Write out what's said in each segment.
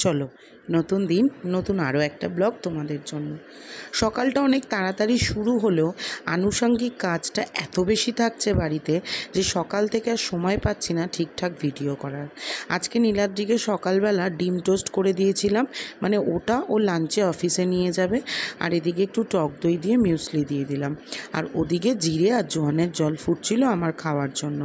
চলো নতুন দিন নতুন আরও একটা ব্লগ তোমাদের জন্য। সকালটা অনেক তাড়াতাড়ি শুরু হলেও আনুষঙ্গিক কাজটা এত বেশি থাকছে বাড়িতে যে সকাল থেকে আর সময় পাচ্ছি না ঠিকঠাক ভিডিও করার। আজকে নীলাদ্রিকে সকালবেলা ডিম টোস্ট করে দিয়েছিলাম, মানে ওটা ও লাঞ্চে অফিসে নিয়ে যাবে। আর এদিকে একটু টক দই দিয়ে মিউসলি দিয়ে দিলাম, আর ওদিকে জিরে আর জোয়ানের জল ফুটছিল আমার খাওয়ার জন্য।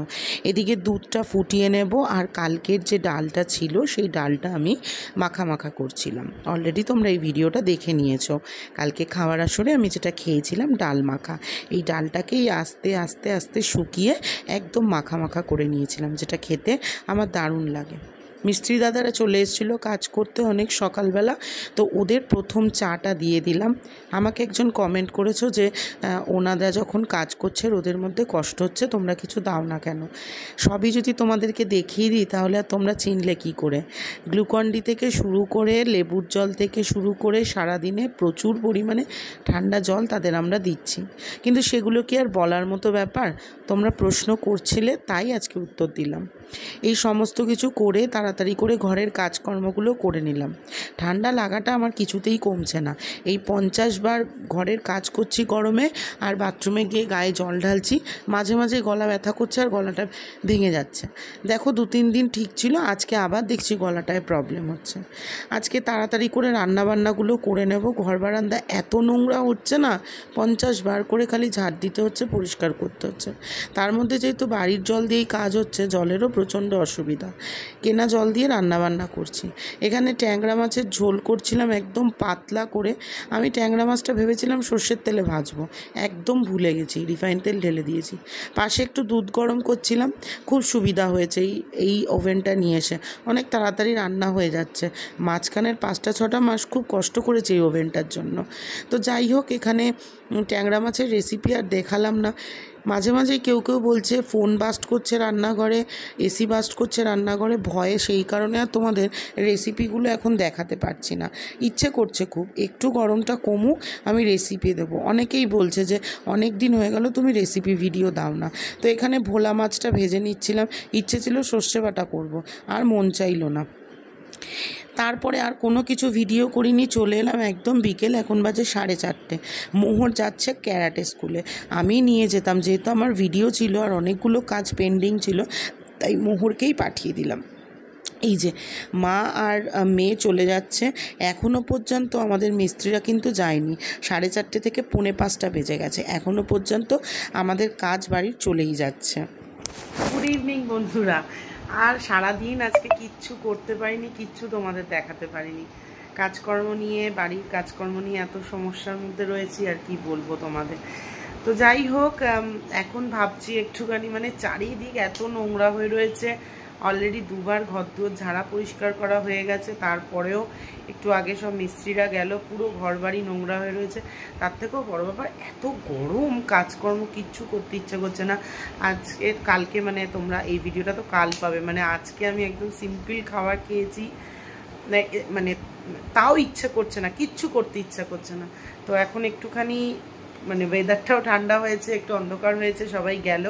এদিকে দুধটা ফুটিয়ে নেব, আর কালকের যে ডালটা ছিল সেই ডালটা আমি মাখা মাখা করছিলাম। অলরেডি তোমরা এই ভিডিওটা দেখে নিয়েছো। কালকে খাওয়ার আসরে আমি যেটা খেয়েছিলাম ডাল মাখা, এই ডালটাকেই আস্তে আস্তে আস্তে শুকিয়ে একদম মাখা মাখা করে নিয়েছিলাম, যেটা খেতে আমার দারুণ লাগে। মিস্ত্রি দাদারা চলে এসেছিলো কাজ করতে অনেক সকালবেলা, তো ওদের প্রথম চাটা দিয়ে দিলাম। আমাকে একজন কমেন্ট করেছো যে ওনারা যখন কাজ করছে ওদের মধ্যে কষ্ট হচ্ছে, তোমরা কিছু দাও না কেন? সবই যদি তোমাদেরকে দেখিয়ে দিই তাহলে আর তোমরা চিনলে কি করে? গ্লুকন-ডি থেকে শুরু করে লেবুর জল থেকে শুরু করে সারাদিনে প্রচুর পরিমাণে ঠান্ডা জল তাদের আমরা দিচ্ছি, কিন্তু সেগুলো কি আর বলার মতো ব্যাপার? তোমরা প্রশ্ন করছিলে তাই আজকে উত্তর দিলাম। এই সমস্ত কিছু করে তাড়াতাড়ি করে ঘরের কাজকর্মগুলো করে নিলাম। ঠান্ডা লাগাটা আমার কিছুতেই কমছে না। এই 50 বার ঘরের কাজ করছি গরমে, আর বাথরুমে গিয়ে গায়ে জল ঢালছি, মাঝে মাঝে গলা ব্যথা করছে আর গলাটা ভেঙে যাচ্ছে। দেখো 2-3 দিন ঠিক ছিল, আজকে আবার দেখছি গলাটায় প্রবলেম হচ্ছে। আজকে তাড়াতাড়ি করে রান্নাবান্নাগুলো করে নেব। ঘর বারান্দা এত নোংরা হচ্ছে না, 50 বার করে খালি ঝাড় দিতে হচ্ছে, পরিষ্কার করতে হচ্ছে। তার মধ্যে যেহেতু বাড়ির জল দিয়েই কাজ হচ্ছে, জলেরও প্রচণ্ড অসুবিধা। কেনা জল দিয়ে রান্নাবান্না করছি। এখানে ট্যাংরা মাছের ঝোল করছিলাম একদম পাতলা করে। আমি ট্যাংরা মাছটা ভেবেছিলাম সর্ষের তেলে ভাজবো, একদম ভুলে গেছি, রিফাইন তেল ঢেলে দিয়েছি। পাশে একটু দুধ গরম করছিলাম। খুব সুবিধা হয়েছে এই ওভেনটা নিয়ে এসে, অনেক তাড়াতাড়ি রান্না হয়ে যাচ্ছে। মাঝখানের 5-6টা মাস খুব কষ্ট করেছে এই ওভেনটার জন্য। তো যাই হোক, এখানে ট্যাংরা মাছের রেসিপি আর দেখালাম না। মাঝে মাঝে কেউ বলছে ফোন বাস্ট করছে রান্নাঘরে, এসি বাস্ট করছে রান্নাঘরে, ভয়ে সেই কারণে আর তোমাদের রেসিপিগুলো এখন দেখাতে পারছি না। ইচ্ছে করছে খুব, একটু গরমটা কমুক, আমি রেসিপি দেবো। অনেকেই বলছে যে অনেক দিন হয়ে গেল তুমি রেসিপি ভিডিও দাও না। তো এখানে ভোলা মাছটা ভেজে নিচ্ছিলাম, ইচ্ছে ছিল সর্ষে বাটা করব, আর মন চাইল না। তারপরে আর কোনো কিছু ভিডিও করিনি, চলে এলাম একদম বিকেল। এখন বাজে 4:30। মোহর যাচ্ছে ক্যারাটে স্কুলে। আমি নিয়ে যেতাম, যেহেতু আমার ভিডিও ছিল আর অনেকগুলো কাজ পেন্ডিং ছিল, তাই মোহরকেই পাঠিয়ে দিলাম। এই যে মা আর মেয়ে চলে যাচ্ছে। এখনও পর্যন্ত আমাদের মিস্ত্রিরা কিন্তু যায়নি। 4:30 থেকে 4:45 বেজে গেছে, এখনও পর্যন্ত আমাদের কাজ বাড়ির চলেই যাচ্ছে। গুড ইভিনিং বন্ধুরা। আর সারাদিন আজকে কিচ্ছু করতে পারিনি, কিচ্ছু তোমাদের দেখাতে পারিনি। কাজকর্ম নিয়ে, বাড়ির কাজকর্ম নিয়ে এত সমস্যার মধ্যে রয়েছি, আর কি বলবো তোমাদের। তো যাই হোক, এখন ভাবছি একটুখানি, মানে চারিদিক এত নোংরা হয়ে রয়েছে। অলরেডি 2বার ঘরদুয়ার ঝাড়া পরিষ্কার করা হয়ে গেছে, তারপরেও একটু আগে সব মিস্ত্রিরা গেল, পুরো ঘরবাড়ি নোংরা হয়ে রয়েছে। তার থেকেও বড় ব্যাপার, এত গরম, কাজকর্ম কিচ্ছু করতে ইচ্ছে করছে না। আজকে কালকে, মানে তোমরা এই ভিডিওটা তো কাল পাবে, মানে আজকে আমি একদম সিম্পল খাবার খেয়েছি, মানে তাও ইচ্ছে করছে না, কিচ্ছু করতে ইচ্ছা করছে না। তো এখন একটুখানি, মানে ওয়েদারটাও ঠান্ডা হয়েছে, একটু অন্ধকার হয়েছে, সবাই গেল।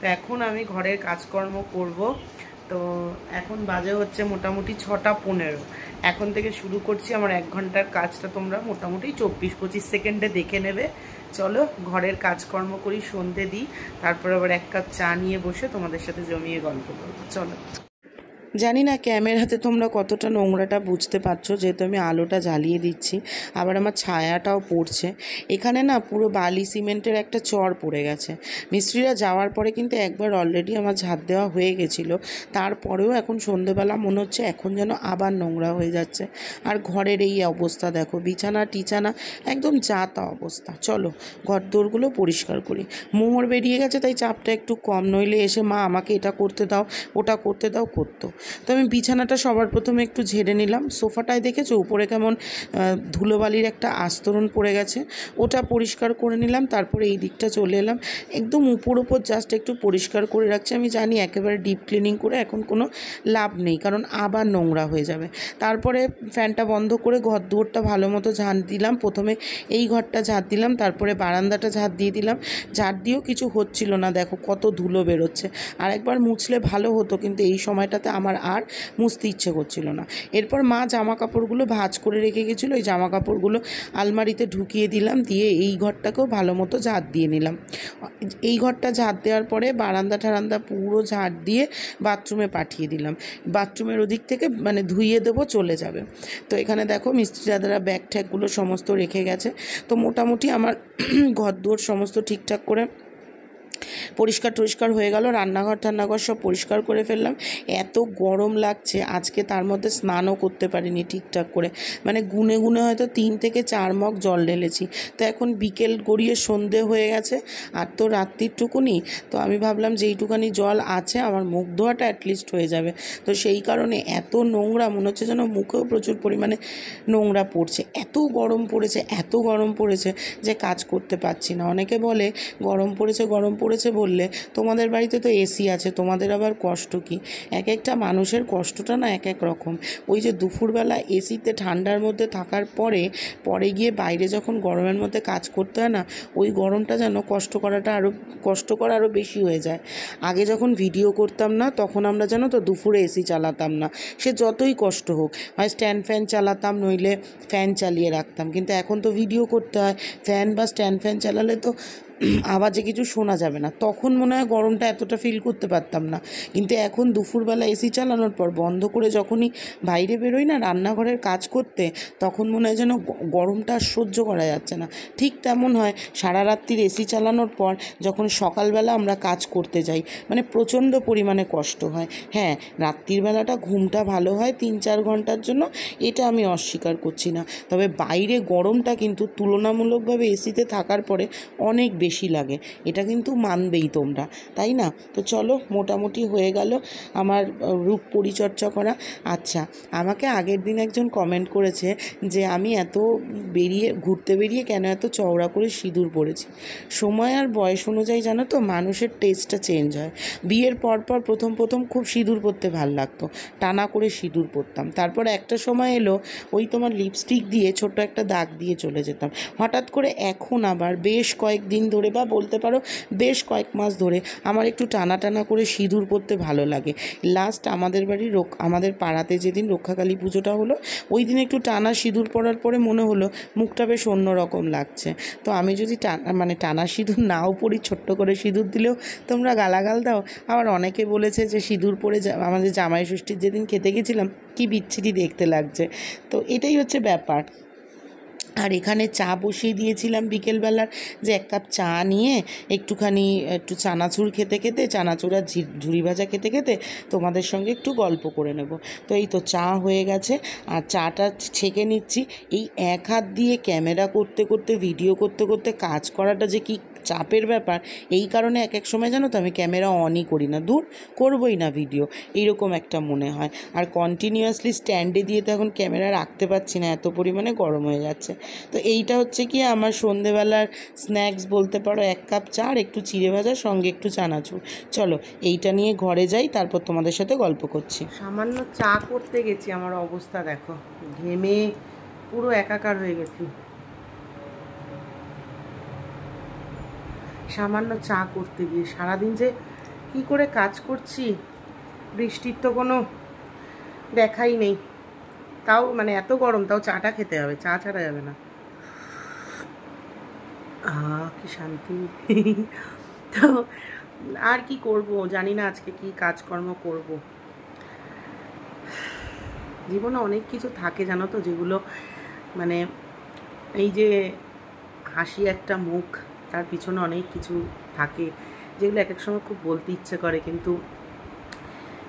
তো এখন আমি ঘরের কাজকর্ম করব। তো এখন বাজে হচ্ছে মোটামুটি 6:15। এখন থেকে শুরু করছি আমার 1 ঘন্টার কাজটা। তোমরা মোটামুটি 24-25 সেকেন্ডে দেখে নেবে। চলো ঘরের কাজকর্ম করি, সন্ধে দিই, তারপর আবার 1 কাপ চা নিয়ে বসে তোমাদের সাথে জমিয়ে গল্প করবো। চলো। জানি না ক্যামেরাতে তোমরা কতটা নোংরাটা বুঝতে পারছো, যেহেতু আমি আলোটা জ্বালিয়ে দিচ্ছি, আবার আমার ছায়াটাও পড়ছে। এখানে না পুরো বালি সিমেন্টের একটা চর পড়ে গেছে। মিস্ত্রিরা যাওয়ার পরে কিন্তু একবার অলরেডি আমার ঝাড় দেওয়া হয়ে গেছিলো, তারপরেও এখন সন্ধেবেলা মনে হচ্ছে এখন যেন আবার নোংরা হয়ে যাচ্ছে। আর ঘরের এই অবস্থা দেখো, বিছানা টিছানা একদম যা তা অবস্থা। চলো ঘর দোরগুলো পরিষ্কার করি। মোহর বেরিয়ে গেছে তাই চাপটা একটু কম, নইলে এসে মা আমাকে এটা করতে দাও ওটা করতে দাও করতো। তো আমি বিছানাটা সবার প্রথমে একটু ঝেড়ে নিলাম। সোফাটায় দেখেছো উপরে কেমন ধুলোবালির একটা আস্তরণ পড়ে গেছে, ওটা পরিষ্কার করে নিলাম। তারপরে এই দিকটা চলে এলাম, একদম উপর জাস্ট একটু পরিষ্কার করে রাখছি। আমি জানি একেবারে ডিপ ক্লিনিং করে এখন কোনো লাভ নেই, কারণ আবার নোংরা হয়ে যাবে। তারপরে ফ্যানটা বন্ধ করে ঘর দুয়ারটা ভালো মতো ঝাড় দিলাম। প্রথমে এই ঘরটা ঝাড় দিলাম, তারপরে বারান্দাটা ঝাড় দিয়ে দিলাম। ঝাড় দিয়েও কিছু হচ্ছিল না, দেখো কত ধুলো বেরোচ্ছে। আর একবার মুছলে ভালো হতো, কিন্তু এই সময়টাতে আমার আমার আর মুছতে ইচ্ছে করছিল না। এরপর মা জামা কাপড়গুলো ভাঁজ করে রেখে গেছিলো, ওই জামা কাপড়গুলো আলমারিতে ঢুকিয়ে দিলাম, দিয়ে এই ঘরটাকেও ভালো মতো ঝাড় দিয়ে নিলাম। এই ঘরটা ঝাড় দেওয়ার পরে বারান্দা ঠারান্দা পুরো ঝাড় দিয়ে বাথরুমে পাঠিয়ে দিলাম। বাথরুমের ওদিক থেকে মানে ধুইয়ে দেবো, চলে যাবে। তো এখানে দেখো মিস্ত্রি দাদারা ব্যাগ ট্যাগগুলো সমস্ত রেখে গেছে। তো মোটামুটি আমার ঘরদোর সমস্ত ঠিকঠাক করে পরিষ্কার টরিষ্কার হয়ে গেল। রান্নাঘর টান্নাঘর সব পরিষ্কার করে ফেললাম। এত গরম লাগছে আজকে, তার মধ্যে স্নানও করতে পারিনি ঠিকঠাক করে, মানে গুনে গুনে হয়তো 3 থেকে 4 মগ জল ঢেলেছি। তো এখন বিকেল গড়িয়ে সন্ধে হয়ে গেছে, আর তো রাত্রিরটুকুনি। তো আমি ভাবলাম যে এইটুখানি জল আছে আমার মুখ ধোয়াটা অ্যাটলিস্ট হয়ে যাবে। তো সেই কারণে এত নোংরা, মনে হচ্ছে যেন মুখেও প্রচুর পরিমাণে নোংরা পড়ছে। এত গরম পড়েছে, এত গরম পড়েছে যে কাজ করতে পারছি না। অনেকে বলে গরম পড়েছে বললে, তোমাদের বাড়িতে তো এসি আছে, তোমাদের আবার কষ্ট কি? এক একটা মানুষের কষ্টটা না এক এক রকম। ওই যে দুপুরবেলা এসিতে ঠান্ডার মধ্যে থাকার পরে গিয়ে বাইরে যখন গরমের মধ্যে কাজ করতে হয় না, ওই গরমটা যেন কষ্ট করা আরও বেশি হয়ে যায়। আগে যখন ভিডিও করতাম না তখন আমরা জানো তো দুপুরে এসি চালাতাম না, সে যতই কষ্ট হোক, হয় স্ট্যান্ড ফ্যান চালাতাম নইলে ফ্যান চালিয়ে রাখতাম। কিন্তু এখন তো ভিডিও করতে হয়, ফ্যান বা স্ট্যান্ড ফ্যান চালালে তো আওয়াজে কিছু শোনা যাবে না। তখন মনে হয় গরমটা এতটা ফিল করতে পারতাম না, কিন্তু এখন দুপুরবেলা এসি চালানোর পর বন্ধ করে যখনই বাইরে বেরোই না রান্নাঘরের কাজ করতে, তখন মনে হয় যেন গরমটা আর সহ্য করা যাচ্ছে না। ঠিক তেমন হয় সারা রাত্রির এসি চালানোর পর যখন সকালবেলা আমরা কাজ করতে যাই, মানে প্রচণ্ড পরিমাণে কষ্ট হয়। হ্যাঁ, রাত্রির বেলাটা ঘুমটা ভালো হয় 3-4 ঘন্টার জন্য, এটা আমি অস্বীকার করছি না। তবে বাইরে গরমটা কিন্তু তুলনামূলকভাবে এসিতে থাকার পরে অনেক বেশি লাগে, এটা কিন্তু মানবেই তোমরা, তাই না? তো চলো, মোটামুটি হয়ে গেল আমার রূপ পরিচর্যা করা। আচ্ছা, আমাকে আগের দিন একজন কমেন্ট করেছে যে আমি এত ঘুরতে বেরিয়ে কেন এত চওড়া করে সিঁদুর পরেছি। সময় আর বয়স অনুযায়ী জানো তো মানুষের টেস্টটা চেঞ্জ হয়। বিয়ের পর প্রথম খুব সিঁদুর পরতে ভালো লাগতো, টানা করে সিঁদুর পরতাম। তারপর একটা সময় এলো ওই তোমার লিপস্টিক দিয়ে ছোট্ট একটা দাগ দিয়ে চলে যেতাম। হঠাৎ করে এখন আবার বেশ কয়েকদিন ধরে, বা বলতে পারো বেশ কয়েক মাস ধরে, আমার একটু টানা করে সিঁদুর পরতে ভালো লাগে। লাস্ট আমাদের পাড়াতে যেদিন রক্ষাকালী পুজোটা হলো, ওই দিন একটু টানা সিঁদুর পরার পরে মনে হলো মুখটা বেশ অন্যরকম লাগছে। তো আমি যদি টানা সিঁদুর নাও পরি, ছোট্ট করে সিঁদুর দিলেও তোমরা গালাগাল দাও। আবার অনেকে বলেছে যে সিঁদুর পরে আমাদের জামাই ষষ্ঠীর যেদিন খেতে গেছিলাম কি বিচ্ছিরি দেখতে লাগছে। তো এটাই হচ্ছে ব্যাপার। আর এখানে চা বসিয়ে দিয়েছিলাম বিকেলবেলার, যে 1 কাপ চা নিয়ে একটু চানাচুর খেতে চানাচুর আর ঝুরি ভাজা খেতে তোমাদের সঙ্গে একটু গল্প করে নেব। তো এই তো চা হয়ে গেছে, আর চাটা ছেঁকে নিচ্ছি। এই এক হাত দিয়ে ক্যামেরা করতে ভিডিও করতে কাজ করাটা যে কি চাপের ব্যাপার, এই কারণে এক সময় জানো তো আমি ক্যামেরা অনই করি না, করবই না ভিডিও, এইরকম একটা মনে হয়। আর কন্টিনিউয়াসলি স্ট্যান্ডে দিয়ে তো এখন ক্যামেরা রাখতে পারছি না, এত পরিমাণে গরম হয়ে যাচ্ছে। তো এইটা হচ্ছে কি আমার সন্ধেবেলার স্ন্যাক্স বলতে পারো, 1 কাপ চা আর একটু চিড়ে ভাজা, সঙ্গে একটু চানাচুর। চলো এইটা নিয়ে ঘরে যাই, তারপর তোমাদের সাথে গল্প করছি। সামান্য চা করতে গেছি, আমার অবস্থা দেখো, ঘেমে পুরো একাকার হয়ে গেছি। সামান্য চা করতে গিয়ে সারাদিন যে কি করে কাজ করছি, বৃষ্টির তো কোনো দেখাই নেই, তাও মানে এত গরম, তাও চাটা খেতে হবে, চা ছাড়া যাবে না। কি শান্তি। তো আর কি করব জানি না, আজকে কি কাজকর্ম করব। জীবনে অনেক কিছু থাকে জানো তো, যেগুলো মানে এই যে হাসি একটা মুখ, তার পিছনে অনেক কিছু থাকে, যেগুলো এক সময় খুব বলতে ইচ্ছে করে, কিন্তু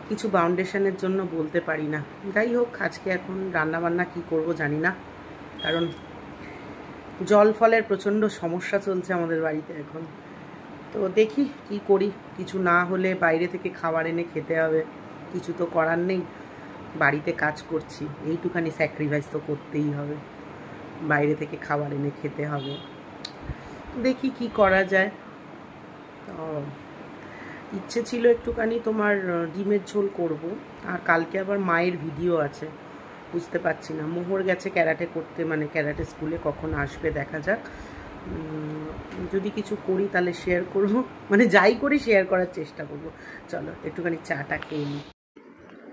কিছু বাউন্ডেশনের জন্য বলতে পারি না। যাই হোক, আজকে এখন রান্নাবান্না কি করব জানি না, কারণ জল ফলের প্রচণ্ড সমস্যা চলছে আমাদের বাড়িতে এখন। তো দেখি কি করি, কিছু না হলে বাইরে থেকে খাবার এনে খেতে হবে, কিছু তো করার নেই, বাড়িতে কাজ করছি, এইটুখানি স্যাক্রিফাইস তো করতেই হবে, বাইরে থেকে খাবার এনে খেতে হবে। দেখি কি করা যায়। ইচ্ছে ছিল একটুখানি তোমার ডিমের ঝোল করব, আর কালকে আবার মায়ের ভিডিও আছে, বুঝতে পারছি না। মোহর গেছে ক্যারাটে করতে, মানে ক্যারাটে স্কুলে, কখন আসবে দেখা যাক। যদি কিছু করি তাহলে শেয়ার করব, মানে যাই করি শেয়ার করার চেষ্টা করব। চলো একটুখানি চাটা খেয়ে নিই।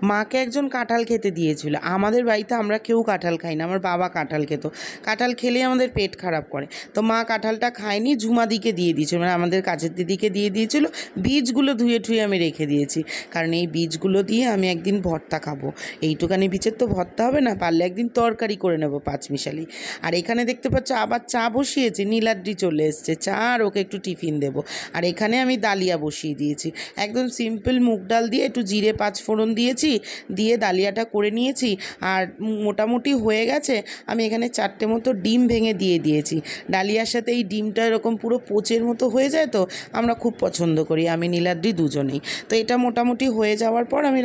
মাকে একজন কাঁঠাল খেতে দিয়েছিল। আমাদের বাড়িতে আমরা কেউ কাঁঠাল খাই না, আমার বাবা কাঁঠাল খেত। কাঁঠাল খেলেই আমাদের পেট খারাপ করে, তো মা কাঁঠালটা খায়নি, ঝুমাদিকে দিয়ে দিয়েছিল, মানে আমাদের কাছের দিদিকে দিয়ে দিয়েছিল। বীজগুলো ধুয়ে ঠুয়ে আমি রেখে দিয়েছি, কারণ এই বীজগুলো দিয়ে আমি একদিন ভর্তা খাবো। এইটুকানি বীজের তো ভর্তা হবে না, পারলে একদিন তরকারি করে নেবো পাঁচমিশালি। আর এখানে দেখতে পাচ্ছ আবার চা বসিয়েছি, নীলাদ্রি চলে এসছে, চা আর ওকে একটু টিফিন দেবো। আর এখানে আমি ডালিয়া বসিয়ে দিয়েছি, একদম সিম্পল মুগ ডাল দিয়ে একটু জিরে 5 ফোড়ন দিয়েছি, দিয়ে ডালিয়াটা করে নিয়েছি। আর মোটামুটি হয়ে গেছে। আমি এখানে 4টে মতো ডিম ভেঙে দিয়ে দিয়েছি। ডালিয়ার সাথে এই ডিমটা এরকম পুরো পোচের মতো হয়ে যায়, তো আমরা খুব পছন্দ করি, আমি নীলাদ্রি দুজনেই। তো এটা মোটামুটি হয়ে যাওয়ার পর আমি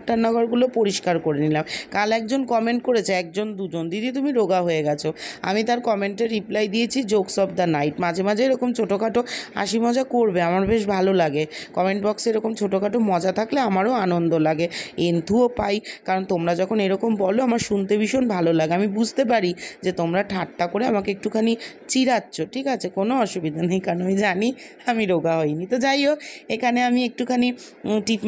টান্নাঘরগুলো পরিষ্কার করে নিলাম। কাল একজন কমেন্ট করেছে, একজন দুজন, দিদি তুমি রোগা হয়ে গেছো। আমি তার কমেন্টে রিপ্লাই দিয়েছি, জোকস অফ দ্য নাইট। মাঝে মাঝে এরকম ছোটোখাটো হাসি মজা করবে, আমার বেশ ভালো লাগে। কমেন্ট বক্সে এরকম ছোটোখাটো মজা থাকলে আমারও আনন্দ লাগে, এন্থুও পাই, কারণ তোমরা যখন এরকম বলো আমার শুনতে ভীষণ ভালো লাগে। আমি বুঝতে পারি যে তোমরা ঠাট্টা করে আমাকে একটুখানি চিরাচ্ছ, ঠিক আছে, কোনো অসুবিধা নেই, কারণ আমি জানি আমি রোগা হইনি। তো যাই হোক, এখানে আমি একটুখানি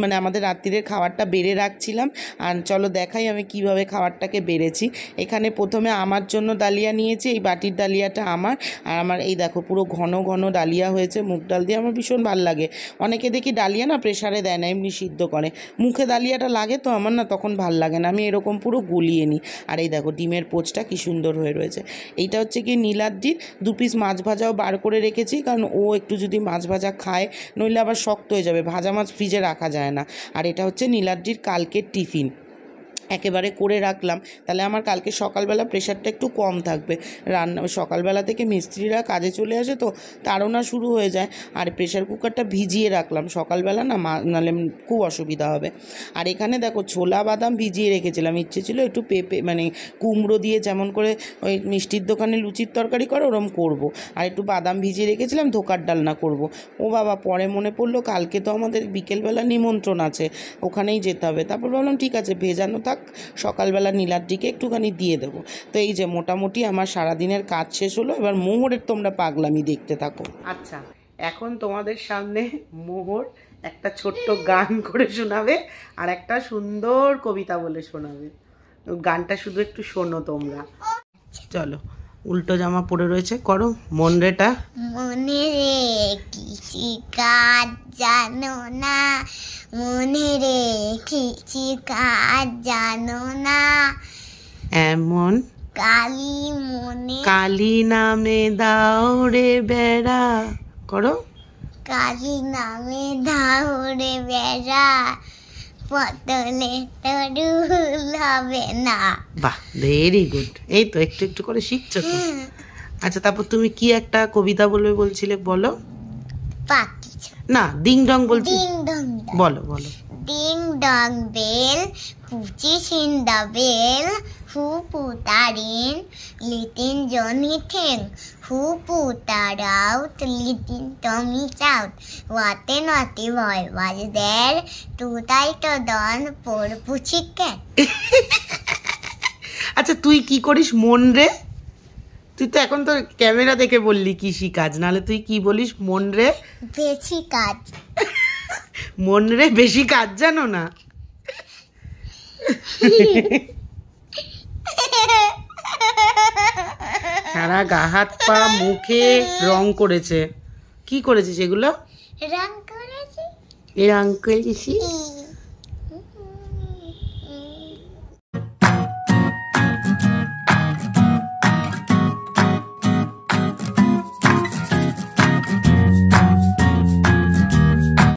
মানে আমাদের রাত্রিরের খাবারটা বেড়ে রাখছিলাম। আর চলো দেখাই আমি কিভাবে খাবারটাকে বেড়েছি। এখানে প্রথমে আমার জন্য ডালিয়া নিয়েছি, এই বাটির ডালিয়াটা আমার। আর আমার এই দেখো পুরো ঘন ঘন ডালিয়া হয়েছে মুগ ডাল দিয়ে, আমার ভীষণ ভালো লাগে। অনেকে দেখি ডালিয়া না প্রেসারে দেয় না, এমনি সিদ্ধ করে। মুখে ডালিয়াটা লাগে তো আমার না, তখন ভাল লাগে না, আমি এরকম পুরো গুলিয়ে নিই। আর এই দেখো ডিমের পোচটা কি সুন্দর হয়ে রয়েছে। এইটা হচ্ছে কি নীলাদ্রির 2 পিস মাছ ভাজাও বার করে রেখেছি, কারণ ও একটু যদি মাছ ভাজা খায়, নইলে আবার শক্ত হয়ে যাবে, ভাজা মাছ ফ্রিজে রাখা যায় না। আর এটা হচ্ছে নীলাদ্রির কালকের টিফিন, একেবারে করে রাখলাম, তাহলে আমার কালকে সকালবেলা প্রেশারটা একটু কম থাকবে। সকালবেলা থেকে মিস্ত্রিরা কাজে চলে আসে, তো তাড়না শুরু হয়ে যায়। আর প্রেশার কুকারটা ভিজিয়ে রাখলাম সকালবেলা, না নাহলে খুব অসুবিধা হবে। আর এখানে দেখো ছোলা বাদাম ভিজিয়ে রেখেছিলাম, ইচ্ছে ছিল একটু পেঁপে মানে কুমড়ো দিয়ে, যেমন করে ওই মিষ্টির দোকানে লুচির তরকারি করে ওরম করব। আর একটু বাদাম ভিজিয়ে রেখেছিলাম, ধোকার ডালনা করব। ও বাবা, পরে মনে পড়লো কালকে তো আমাদের বিকেলবেলা নিমন্ত্রণ আছে, ওখানেই যেতে হবে। তারপর ভাবলাম ঠিক আছে, ভেজানো থাক, সকালবেলা নীলাদ্রিকে একটুখানি দিয়ে দেবো। তো এই যে মোটামুটি আমার সারাদিনের কাজ শেষ হলো। এবার মোহরের তোমরা পাগলামি দেখতে থাকো। আচ্ছা, এখন তোমাদের সামনে মোহর একটা ছোট্ট গান করে শোনাবে, আর একটা সুন্দর কবিতা বলে শোনাবে। গানটা শুধু একটু শোনো তোমরা। চলো, উল্টো জামা পরে রয়েছে, করো মন রেটা। মনে রে কিছু কাজ জানো না, মনে রে কিছু কাজ জানো না, এমন কালী মনে কালী নামে দাও রে বেড়া, করো কালী নামে ধাউরে বেড়া, পতলে তরুল হবে না। বাহ, ভেরি গুড। এই তো একটু একটু করে শিখছো তো। আচ্ছা, তারপর তুমি কি একটা কবিতা বলবে বলছিলে, বলো। পাখি না, ডিং ডং বলছি, ডিং ডং বলো বলো। Ding dong bell, pussy's in the well, who put that in? Little Johnny Thing. Who put that out? Little Tommy Chout. What a naughty boy was there to tie to Don poor Pussycat. আচ্ছা, তুই কি করিস মন রে? তুই তো এখন তো ক্যামেরা দেখে বললি কৃষি কাজ, নাহলে তুই কি বলিস মন রে? বেশি কাজ। মন রে বেশি কাজ জানো না? সারা গা হাত পা মুখে রং করেছে। কি করেছিস এগুলো? রং করেছি। রং করেছি।